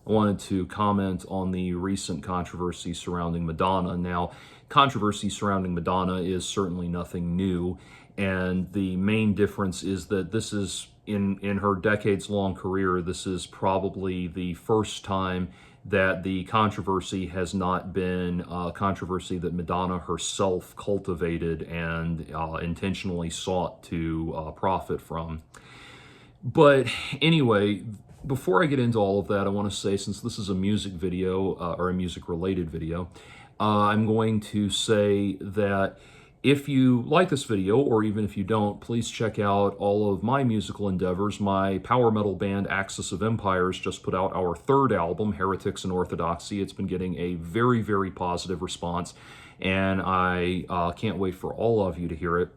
I wanted to comment on the recent controversy surrounding Madonna. Now, controversy surrounding Madonna is certainly nothing new, and the main difference is that this is, in her decades-long career, this is probably the first time that the controversy has not been controversy that Madonna herself cultivated and intentionally sought to profit from. But anyway, before I get into all of that, I want to say, since this is a music video, or a music-related video, I'm going to say that if you like this video, or even if you don't, please check out all of my musical endeavors. My power metal band, Axis of Empires, just put out our third album, Heretics and Orthodoxy. It's been getting a very, very positive response, and I can't wait for all of you to hear it.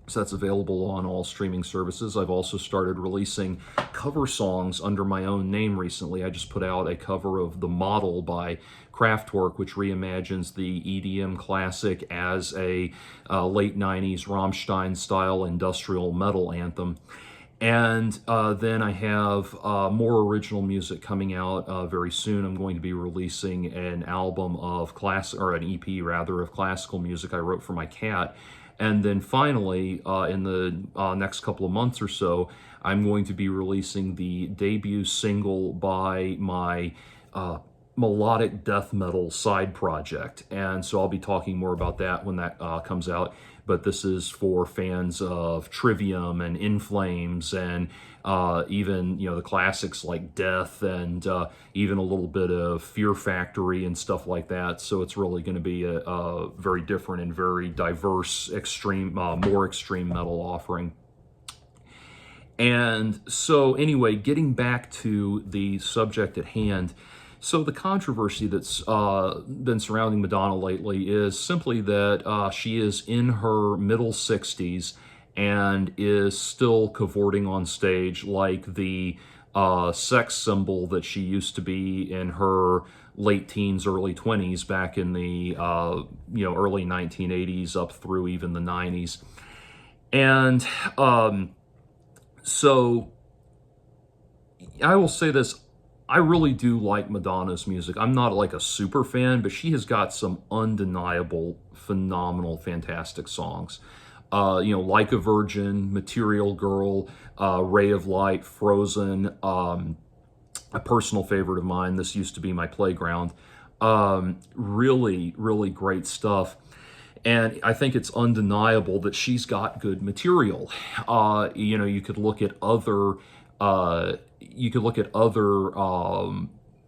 So that's available on all streaming services. I've also started releasing cover songs under my own name recently. I just put out a cover of The Model by Kraftwerk, which reimagines the EDM classic as a late 90s Rammstein-style industrial metal anthem. And then I have more original music coming out very soon. I'm going to be releasing an album of an EP rather, of classical music I wrote for my cat. And then finally, in the next couple of months or so, I'm going to be releasing the debut single by my melodic death metal side project. And so I'll be talking more about that when that comes out. But this is for fans of Trivium and In Flames and even, the classics like Death and even a little bit of Fear Factory and stuff like that. So it's really going to be a very different and very diverse, more extreme metal offering. And so anyway, getting back to the subject at hand, so the controversy that's been surrounding Madonna lately is simply that she is in her middle 60s and is still cavorting on stage like the sex symbol that she used to be in her late teens, early 20s, back in the early 1980s up through even the 90s. And so I will say this. I really do like Madonna's music. I'm not like a super fan, but she has got some undeniable, phenomenal, fantastic songs. Like a Virgin, Material Girl, Ray of Light, Frozen, a personal favorite of mine. This used to be my playground. Really, really great stuff. And I think it's undeniable that she's got good material. You could look at other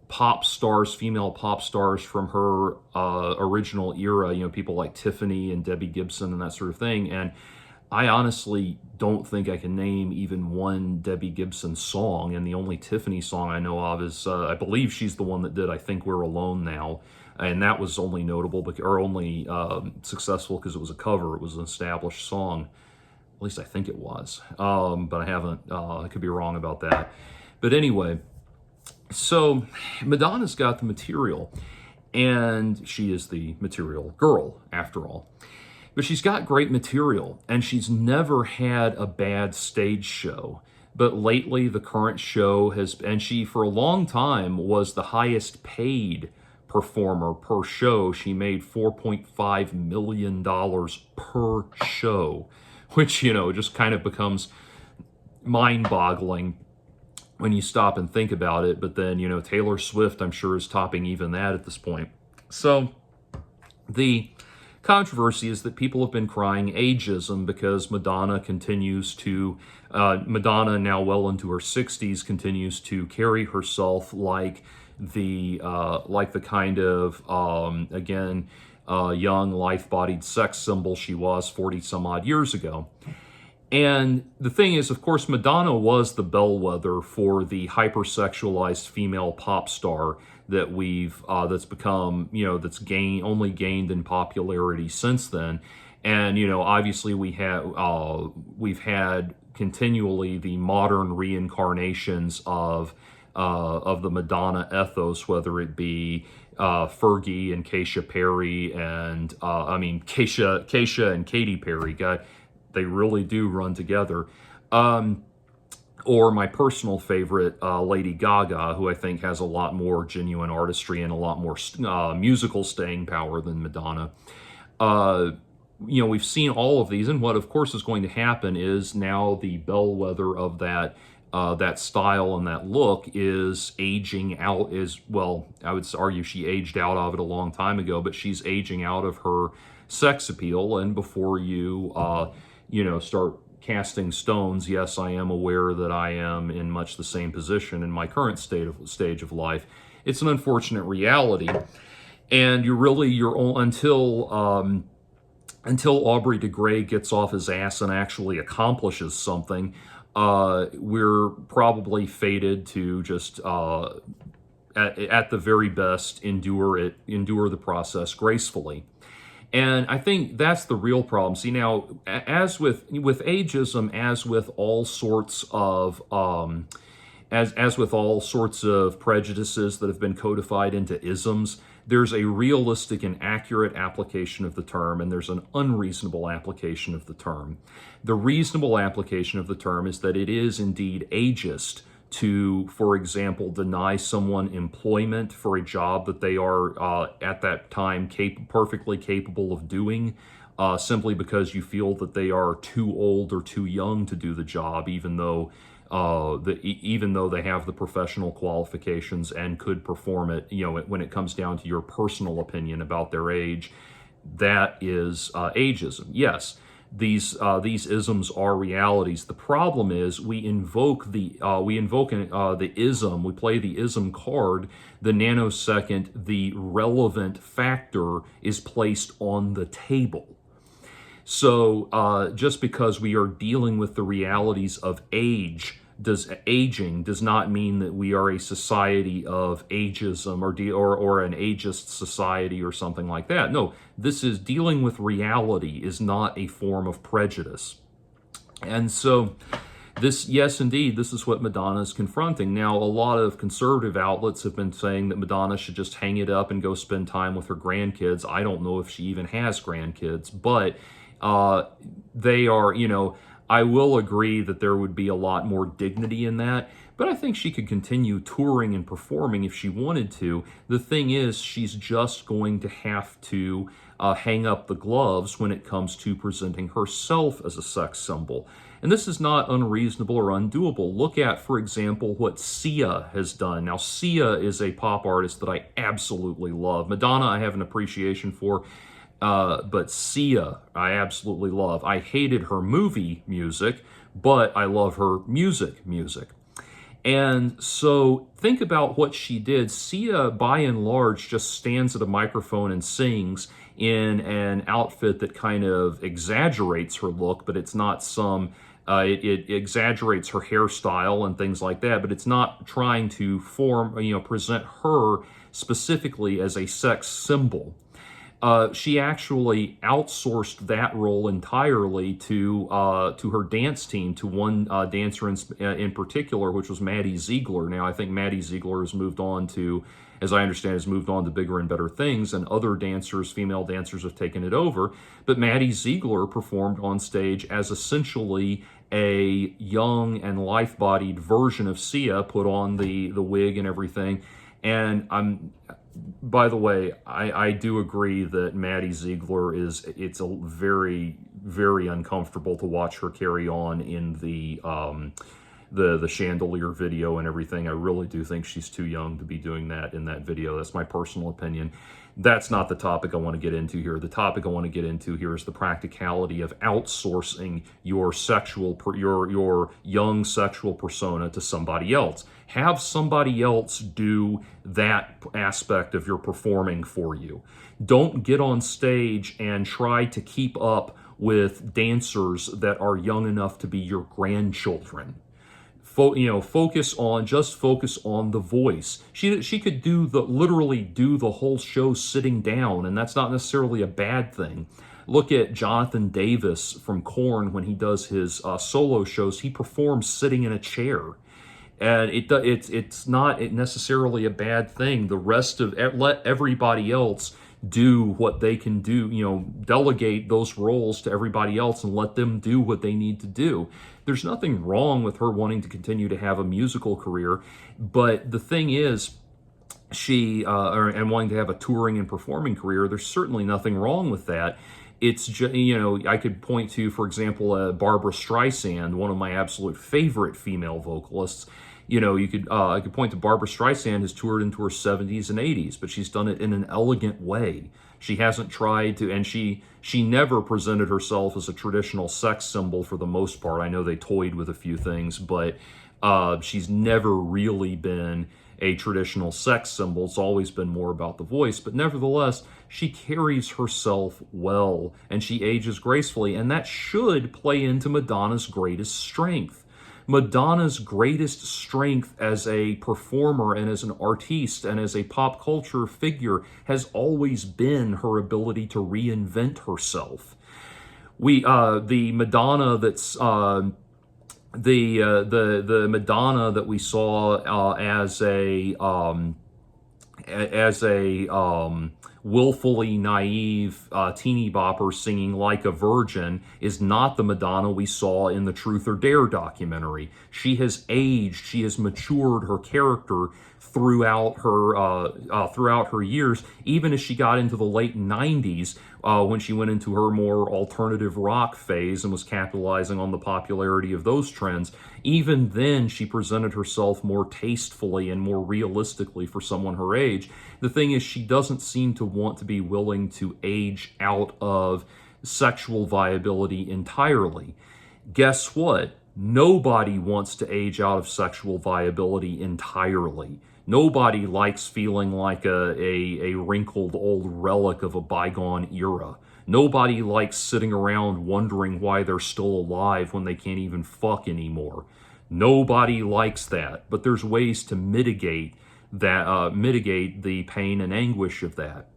pop stars, female pop stars from her original era, people like Tiffany and Debbie Gibson and that sort of thing. And I honestly don't think I can name even one Debbie Gibson song. And the only Tiffany song I know of is, I believe she's the one that did I Think We're Alone Now. And that was only notable, or only successful because it was a cover. It was an established song. At least I think it was. But I haven't, I could be wrong about that. But anyway, so Madonna's got the material, and she is the material girl, after all. But she's got great material, and she's never had a bad stage show. But lately, the current show and she, for a long time, was the highest paid performer per show. She made $4.5 million per show, which, just kind of becomes mind-boggling when you stop and think about it. But then, Taylor Swift, I'm sure, is topping even that at this point. So the controversy is that people have been crying ageism because Madonna, now well into her 60s, continues to carry herself like the kind of, young, life-bodied sex symbol she was 40 some odd years ago. And the thing is, of course, Madonna was the bellwether for the hypersexualized female pop star that that's become, that's only gained in popularity since then. And, obviously we've had continually the modern reincarnations of the Madonna ethos, whether it be Fergie and Keisha Perry and, Keisha and Katy Perry. God, they really do run together. or my personal favorite, Lady Gaga, who I think has a lot more genuine artistry and a lot more musical staying power than Madonna. Uh, we've seen all of these, and what, of course, is going to happen is now the bellwether of that style and that look is aging out. Is well, I would argue she aged out of it a long time ago, but she's aging out of her sex appeal. And before start casting stones, yes, I am aware that I am in much the same position in my current stage of life. It's an unfortunate reality, and until Aubrey de Grey gets off his ass and actually accomplishes something, we're probably fated to just, at the very best, endure the process gracefully. And I think that's the real problem. See, now, as with ageism, as with all sorts of as with all sorts of prejudices that have been codified into isms, there's a realistic and accurate application of the term, and there's an unreasonable application of the term. The reasonable application of the term is that it is indeed ageist to, for example, deny someone employment for a job that they are at that time perfectly capable of doing, simply because you feel that they are too old or too young to do the job, even though they have the professional qualifications and could perform it. When it comes down to your personal opinion about their age, that is ageism. Yes, these isms are realities. The problem is we invoke the ism. We play the ism card. The nanosecond the relevant factor is placed on the table. So just because we are dealing with the realities of aging does not mean that we are a society of ageism or an ageist society or something like that. No, this is dealing with reality, is not a form of prejudice. And so yes, indeed, this is what Madonna is confronting. Now, a lot of conservative outlets have been saying that Madonna should just hang it up and go spend time with her grandkids. I don't know if she even has grandkids, but they are, I will agree that there would be a lot more dignity in that, but I think she could continue touring and performing if she wanted to. The thing is, she's just going to have to hang up the gloves when it comes to presenting herself as a sex symbol. And this is not unreasonable or undoable. Look at, for example, what Sia has done. Now, Sia is a pop artist that I absolutely love. Madonna, I have an appreciation for. But Sia, I absolutely love. I hated her movie music, but I love her music. And so think about what she did. Sia, by and large, just stands at a microphone and sings in an outfit that kind of exaggerates her look, but it's not it exaggerates her hairstyle and things like that, but it's not trying to present her specifically as a sex symbol. She actually outsourced that role entirely to her dance team, to one dancer in particular, which was Maddie Ziegler. Now, I think Maddie Ziegler has moved on to, as I understand, has moved on to bigger and better things, and other dancers, female dancers, have taken it over. But Maddie Ziegler performed on stage as essentially a young and life-bodied version of Sia, put on the wig and everything. And by the way, I do agree that Maddie Ziegler it's a very, very uncomfortable to watch her carry on in the chandelier video and everything. I really do think she's too young to be doing that in that video. That's my personal opinion. That's not the topic I want to get into here. The topic I want to get into here is the practicality of outsourcing your young sexual persona to somebody else. Have somebody else do that aspect of your performing for you. Don't get on stage and try to keep up with dancers that are young enough to be your grandchildren. Focus on the voice. She could literally do the whole show sitting down, and that's not necessarily a bad thing. Look at Jonathan Davis from Korn when he does his solo shows. He performs sitting in a chair, and it's not necessarily a bad thing. Let everybody else do what they can do, delegate those roles to everybody else and let them do what they need to do. There's nothing wrong with her wanting to continue to have a musical career, but the thing is, and wanting to have a touring and performing career, there's certainly nothing wrong with that. It's just, I could point to, for example, Barbara Streisand, one of my absolute favorite female vocalists. I could point to Barbara Streisand, has toured into her 70s and 80s, but she's done it in an elegant way. She hasn't tried to, and she never presented herself as a traditional sex symbol for the most part. I know they toyed with a few things, but she's never really been a traditional sex symbol. It's always been more about the voice, but nevertheless, she carries herself well and she ages gracefully, and that should play into Madonna's greatest strength. Madonna's greatest strength as a performer and as an artiste and as a pop culture figure has always been her ability to reinvent herself. The Madonna that's the Madonna that we saw as a willfully naive teeny bopper singing like a virgin is not the Madonna we saw in the Truth or Dare documentary. She has aged, she has matured her character throughout her years, even as she got into the late 90s, when she went into her more alternative rock phase and was capitalizing on the popularity of those trends. Even then, she presented herself more tastefully and more realistically for someone her age. The thing is, she doesn't seem to want to be willing to age out of sexual viability entirely. Guess what? Nobody wants to age out of sexual viability entirely. Nobody likes feeling like a wrinkled old relic of a bygone era. Nobody likes sitting around wondering why they're still alive when they can't even fuck anymore. Nobody likes that, but there's ways to mitigate the pain and anguish of that.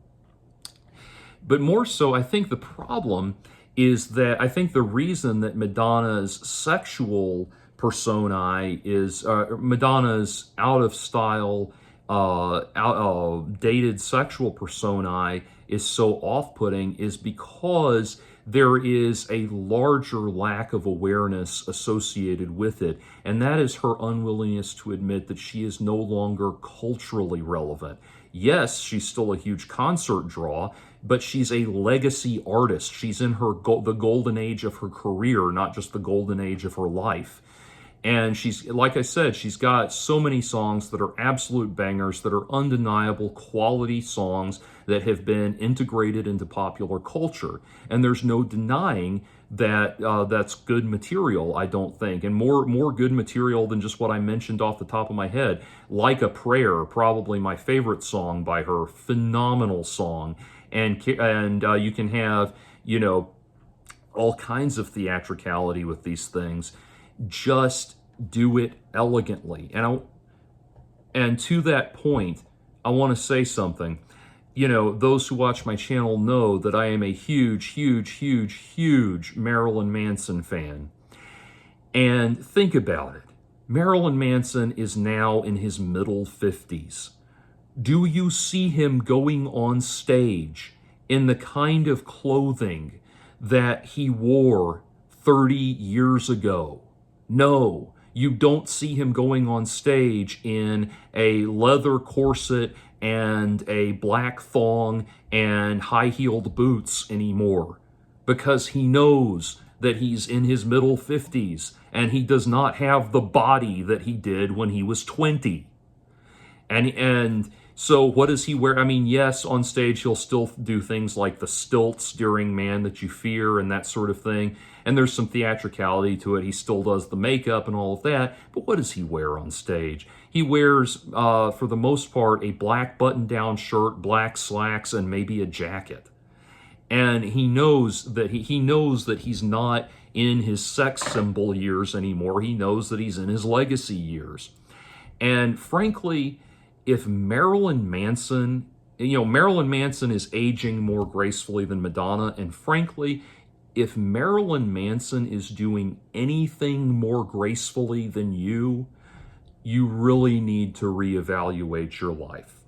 But more so, I think the problem is that I think the reason that Madonna's sexual personae is Madonna's out of style, dated sexual personae is so off-putting is because there is a larger lack of awareness associated with it, and that is her unwillingness to admit that she is no longer culturally relevant. Yes, she's still a huge concert draw, but she's a legacy artist. She's in the golden age of her career, not just the golden age of her life. And she's, like I said, she's got so many songs that are absolute bangers, that are undeniable quality songs that have been integrated into popular culture. And there's no denying that that's good material, I don't think. And more good material than just what I mentioned off the top of my head. Like a Prayer, probably my favorite song by her, phenomenal song. And you can have, all kinds of theatricality with these things. Just do it elegantly. And to that point, I want to say something. Those who watch my channel know that I am a huge Marilyn Manson fan. And think about it. Marilyn Manson is now in his middle 50s. Do you see him going on stage in the kind of clothing that he wore 30 years ago? No, you don't see him going on stage in a leather corset and a black thong and high-heeled boots anymore, because he knows that he's in his middle 50s and he does not have the body that he did when he was 20. And so what does he wear? I mean, yes, on stage he'll still do things like the stilts during Man That You Fear and that sort of thing. And there's some theatricality to it. He still does the makeup and all of that. But what does he wear on stage? He wears, for the most part, a black button-down shirt, black slacks, and maybe a jacket. And he knows that he's not in his sex symbol years anymore. He knows that he's in his legacy years. And frankly, if Marilyn Manson, Marilyn Manson is aging more gracefully than Madonna, and frankly, if Marilyn Manson is doing anything more gracefully than you really need to reevaluate your life.